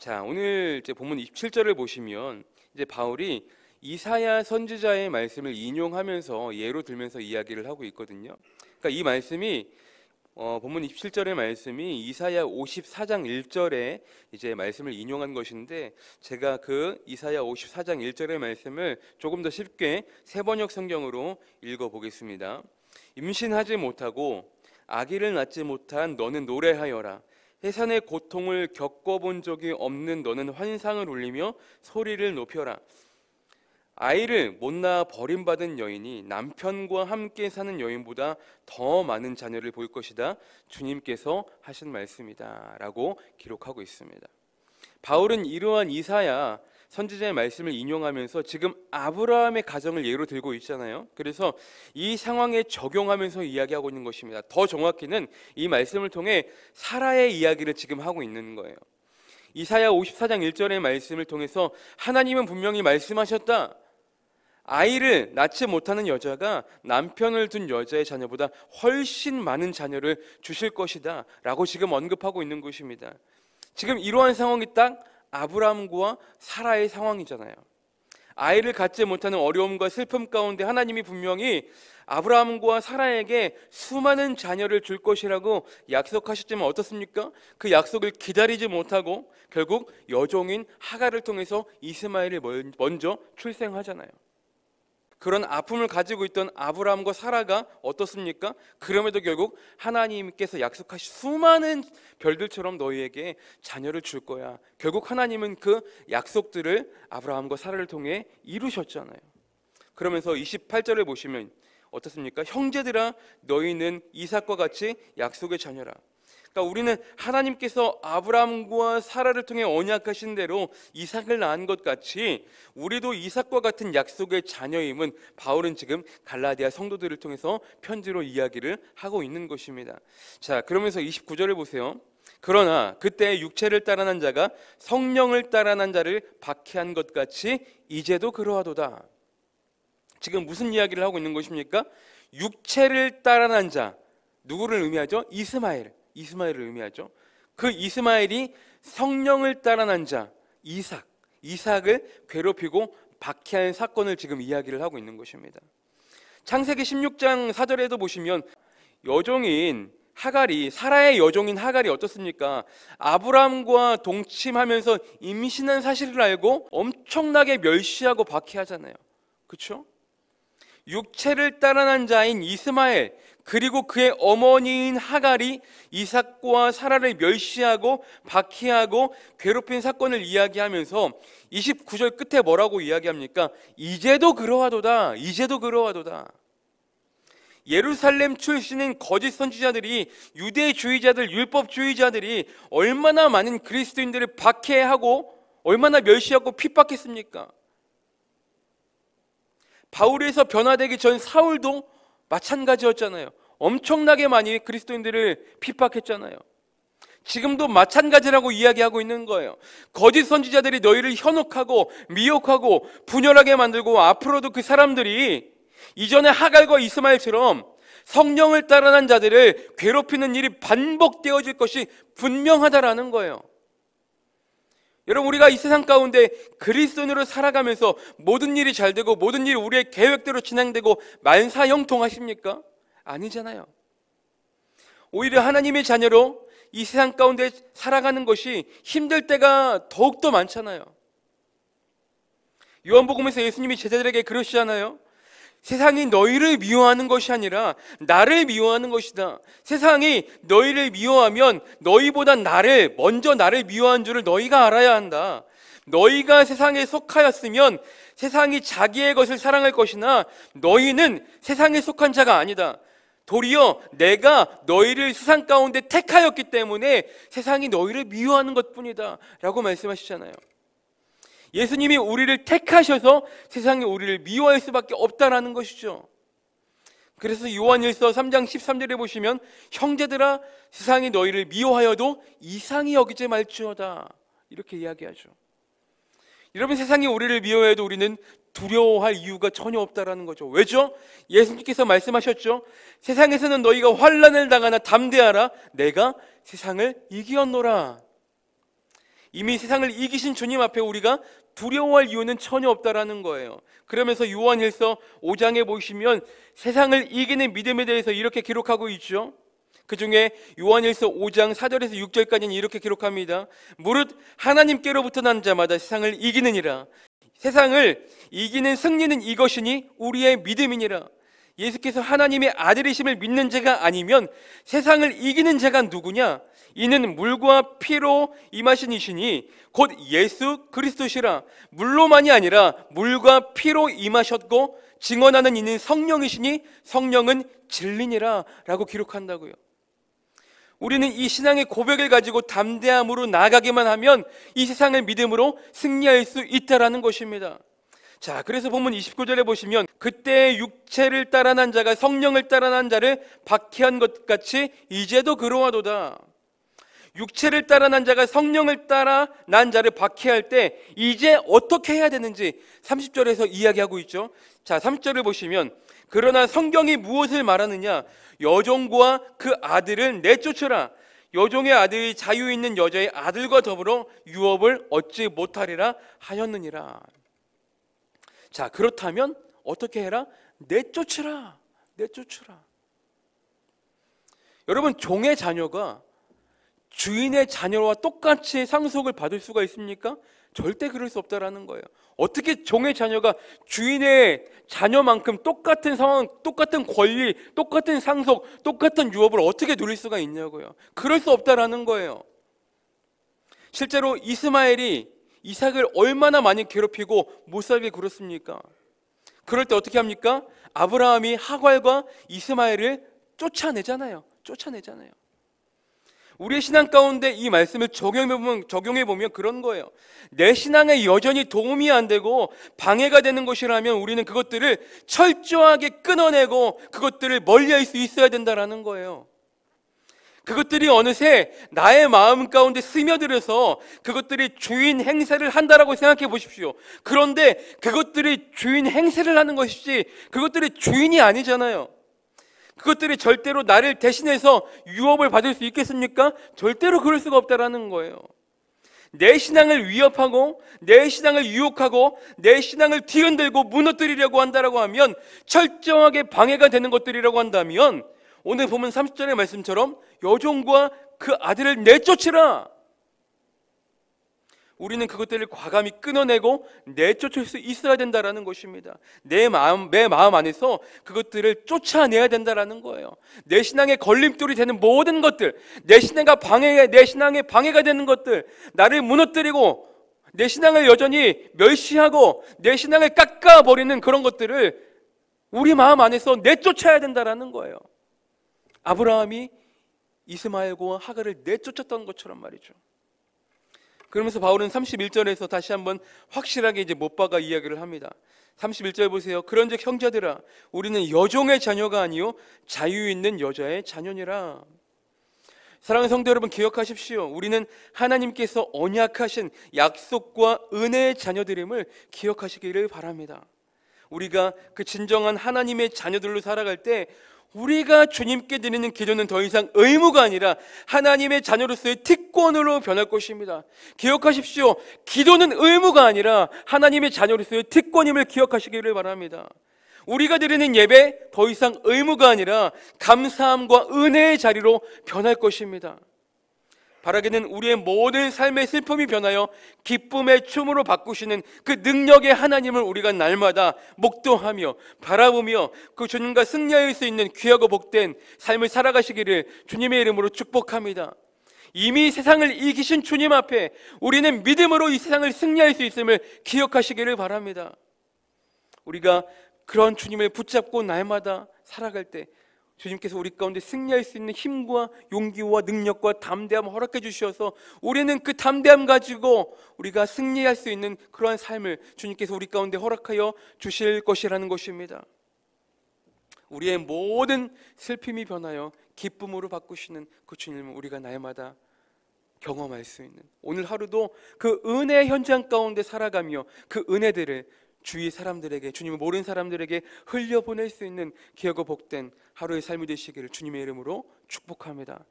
자, 오늘 이제 본문 27절을 보시면 이제 바울이 이사야 선지자의 말씀을 인용하면서 예로 들면서 이야기를 하고 있거든요. 그러니까 이 말씀이 본문 27절의 말씀이 이사야 54장 1절에 이제 말씀을 인용한 것인데, 제가 그 이사야 54장 1절의 말씀을 조금 더 쉽게 새번역 성경으로 읽어보겠습니다. 임신하지 못하고 아기를 낳지 못한 너는 노래하여라. 해산의 고통을 겪어본 적이 없는 너는 환상을 울리며 소리를 높여라. 아이를 못 낳아 버림받은 여인이 남편과 함께 사는 여인보다 더 많은 자녀를 볼 것이다. 주님께서 하신 말씀이다 라고 기록하고 있습니다. 바울은 이러한 이사야 선지자의 말씀을 인용하면서 지금 아브라함의 가정을 예로 들고 있잖아요. 그래서 이 상황에 적용하면서 이야기하고 있는 것입니다. 더 정확히는 이 말씀을 통해 사라의 이야기를 지금 하고 있는 거예요. 이사야 54장 1절의 말씀을 통해서 하나님은 분명히 말씀하셨다. 아이를 낳지 못하는 여자가 남편을 둔 여자의 자녀보다 훨씬 많은 자녀를 주실 것이다 라고 지금 언급하고 있는 것입니다. 지금 이러한 상황이 딱 아브라함과 사라의 상황이잖아요. 아이를 갖지 못하는 어려움과 슬픔 가운데 하나님이 분명히 아브라함과 사라에게 수많은 자녀를 줄 것이라고 약속하셨지만 어떻습니까? 그 약속을 기다리지 못하고 결국 여종인 하갈을 통해서 이스마엘을 먼저 출생하잖아요. 그런 아픔을 가지고 있던 아브라함과 사라가 어떻습니까? 그럼에도 결국 하나님께서 약속하신 수많은 별들처럼 너희에게 자녀를 줄 거야. 결국 하나님은 그 약속들을 아브라함과 사라를 통해 이루셨잖아요. 그러면서 28절을 보시면 어떻습니까? 형제들아 너희는 이삭과 같이 약속의 자녀라. 그러니까 우리는 하나님께서 아브라함과 사라를 통해 언약하신 대로 이삭을 낳은 것 같이 우리도 이삭과 같은 약속의 자녀임은 바울은 지금 갈라디아 성도들을 통해서 편지로 이야기를 하고 있는 것입니다. 자, 그러면서 29절을 보세요. 그러나 그때 육체를 따라난 자가 성령을 따라난 자를 박해한 것 같이 이제도 그러하도다. 지금 무슨 이야기를 하고 있는 것입니까? 육체를 따라난 자, 누구를 의미하죠? 이스마엘을 의미하죠. 그 이스마엘이 성령을 따라난 자 이삭을 괴롭히고 박해한 사건을 지금 이야기를 하고 있는 것입니다. 창세기 16장 4절에도 보시면 여종인 하갈이, 사라의 여종인 하갈이 어떻습니까? 아브라함과 동침하면서 임신한 사실을 알고 엄청나게 멸시하고 박해하잖아요. 그렇죠? 육체를 따라난 자인 이스마엘, 그리고 그의 어머니인 하갈이 이삭과 사라를 멸시하고 박해하고 괴롭힌 사건을 이야기하면서 29절 끝에 뭐라고 이야기합니까? 이제도 그러하도다. 예루살렘 출신인 거짓 선지자들이, 유대주의자들, 율법주의자들이 얼마나 많은 그리스도인들을 박해하고 얼마나 멸시하고 핍박했습니까? 바울에서 변화되기 전 사울도 마찬가지였잖아요. 엄청나게 많이 그리스도인들을 핍박했잖아요. 지금도 마찬가지라고 이야기하고 있는 거예요. 거짓 선지자들이 너희를 현혹하고 미혹하고 분열하게 만들고, 앞으로도 그 사람들이 이전에 하갈과 이스마엘처럼 성령을 따라난 자들을 괴롭히는 일이 반복되어질 것이 분명하다라는 거예요. 여러분, 우리가 이 세상 가운데 그리스도인으로 살아가면서 모든 일이 잘 되고 모든 일이 우리의 계획대로 진행되고 만사형통하십니까? 아니잖아요. 오히려 하나님의 자녀로 이 세상 가운데 살아가는 것이 힘들 때가 더욱더 많잖아요. 요한복음에서 예수님이 제자들에게 그러시잖아요. 세상이 너희를 미워하는 것이 아니라 나를 미워하는 것이다. 세상이 너희를 미워하면 너희보다 먼저 나를 미워한 줄을 너희가 알아야 한다. 너희가 세상에 속하였으면 세상이 자기의 것을 사랑할 것이나 너희는 세상에 속한 자가 아니다. 도리어 내가 너희를 세상 가운데 택하였기 때문에 세상이 너희를 미워하는 것뿐이다 라고 말씀하시잖아요. 예수님이 우리를 택하셔서 세상이 우리를 미워할 수밖에 없다라는 것이죠. 그래서 요한일서 3장 13절에 보시면 형제들아 세상이 너희를 미워하여도 이상히 여기지 말지어다 이렇게 이야기하죠. 여러분, 세상이 우리를 미워해도 우리는 두려워할 이유가 전혀 없다라는 거죠. 왜죠? 예수님께서 말씀하셨죠. 세상에서는 너희가 환난을 당하나 담대하라. 내가 세상을 이기었노라. 이미 세상을 이기신 주님 앞에 우리가 두려워할 이유는 전혀 없다라는 거예요. 그러면서 요한일서 5장에 보시면 세상을 이기는 믿음에 대해서 이렇게 기록하고 있죠. 그 중에 요한일서 5장 4절에서 6절까지는 이렇게 기록합니다. 무릇 하나님께로부터 난 자마다 세상을 이기느니라. 세상을 이기는 승리는 이것이니 우리의 믿음이니라. 예수께서 하나님의 아들이심을 믿는 자가 아니면 세상을 이기는 자가 누구냐? 이는 물과 피로 임하신 이시니 곧 예수 그리스도시라. 물로만이 아니라 물과 피로 임하셨고 증언하는 이는 성령이시니 성령은 진리니라 라고 기록한다고요. 우리는 이 신앙의 고백을 가지고 담대함으로 나아가기만 하면 이 세상을 믿음으로 승리할 수 있다라는 것입니다. 자, 그래서 본문 29절에 보시면 그때 육체를 따라 난 자가 성령을 따라 난 자를 박해한 것 같이 이제도 그러하도다. 육체를 따라 난 자가 성령을 따라 난 자를 박해할 때 이제 어떻게 해야 되는지 30절에서 이야기하고 있죠. 자, 30절을 보시면 그러나 성경이 무엇을 말하느냐? 여종과 그 아들을 내쫓으라. 여종의 아들이 자유 있는 여자의 아들과 더불어 유업을 얻지 못하리라 하였느니라. 자, 그렇다면 어떻게 해라? 내쫓으라. 내쫓으라. 여러분, 종의 자녀가 주인의 자녀와 똑같이 상속을 받을 수가 있습니까? 절대 그럴 수 없다라는 거예요. 어떻게 종의 자녀가 주인의 자녀만큼 똑같은 상황, 똑같은 권리, 똑같은 상속, 똑같은 유업을 어떻게 누릴 수가 있냐고요. 그럴 수 없다라는 거예요. 실제로 이스마엘이 이삭을 얼마나 많이 괴롭히고 못 살게 굴었습니까? 그럴 때 어떻게 합니까? 아브라함이 하갈과 이스마엘을 쫓아내잖아요. 우리의 신앙 가운데 이 말씀을 적용해보면 그런 거예요. 내 신앙에 여전히 도움이 안 되고 방해가 되는 것이라면 우리는 그것들을 철저하게 끊어내고 그것들을 멀리할 수 있어야 된다는 거예요. 그것들이 어느새 나의 마음 가운데 스며들어서 그것들이 주인 행세를 한다라고 생각해 보십시오. 그런데 그것들이 주인 행세를 하는 것이지 그것들이 주인이 아니잖아요. 그것들이 절대로 나를 대신해서 유업을 받을 수 있겠습니까? 절대로 그럴 수가 없다라는 거예요. 내 신앙을 위협하고 내 신앙을 유혹하고 내 신앙을 뒤흔들고 무너뜨리려고 한다라고 하면 철저하게 방해가 되는 것들이라고 한다면 오늘 보면 30절의 말씀처럼 여종과 그 아들을 내쫓으라. 우리는 그것들을 과감히 끊어내고 내쫓을 수 있어야 된다라는 것입니다. 내 마음 안에서 그것들을 쫓아내야 된다라는 거예요. 내 신앙의 걸림돌이 되는 모든 것들, 내 신앙에 방해가 되는 것들, 나를 무너뜨리고 내 신앙을 여전히 멸시하고 내 신앙을 깎아버리는 그런 것들을 우리 마음 안에서 내쫓아야 된다라는 거예요. 아브라함이 이스마엘과 하갈을 내쫓았던 것처럼 말이죠. 그러면서 바울은 31절에서 다시 한번 확실하게 이제 못 박아 이야기를 합니다. 31절 보세요. 그런즉 형제들아 우리는 여종의 자녀가 아니요 자유 있는 여자의 자녀니라. 사랑하는 성도 여러분, 기억하십시오. 우리는 하나님께서 언약하신 약속과 은혜의 자녀들임을 기억하시기를 바랍니다. 우리가 그 진정한 하나님의 자녀들로 살아갈 때 우리가 주님께 드리는 기도는 더 이상 의무가 아니라 하나님의 자녀로서의 특권으로 변할 것입니다. 기억하십시오. 기도는 의무가 아니라 하나님의 자녀로서의 특권임을 기억하시기를 바랍니다. 우리가 드리는 예배 더 이상 의무가 아니라 감사함과 은혜의 자리로 변할 것입니다. 바라기는 우리의 모든 삶의 슬픔이 변하여 기쁨의 춤으로 바꾸시는 그 능력의 하나님을 우리가 날마다 목도하며 바라보며 그 주님과 승리할 수 있는 귀하고 복된 삶을 살아가시기를 주님의 이름으로 축복합니다. 이미 세상을 이기신 주님 앞에 우리는 믿음으로 이 세상을 승리할 수 있음을 기억하시기를 바랍니다. 우리가 그런 주님을 붙잡고 날마다 살아갈 때 주님께서 우리 가운데 승리할 수 있는 힘과 용기와 능력과 담대함 허락해 주셔서 우리는 그 담대함 가지고 우리가 승리할 수 있는 그러한 삶을 주님께서 우리 가운데 허락하여 주실 것이라는 것입니다. 우리의 모든 슬픔이 변하여 기쁨으로 바꾸시는 그 주님을 우리가 날마다 경험할 수 있는, 오늘 하루도 그 은혜의 현장 가운데 살아가며 그 은혜들을 주위 사람들에게, 주님을 모르는 사람들에게 흘려보낼 수 있는 귀하고 복된 하루의 삶이 되시기를 주님의 이름으로 축복합니다.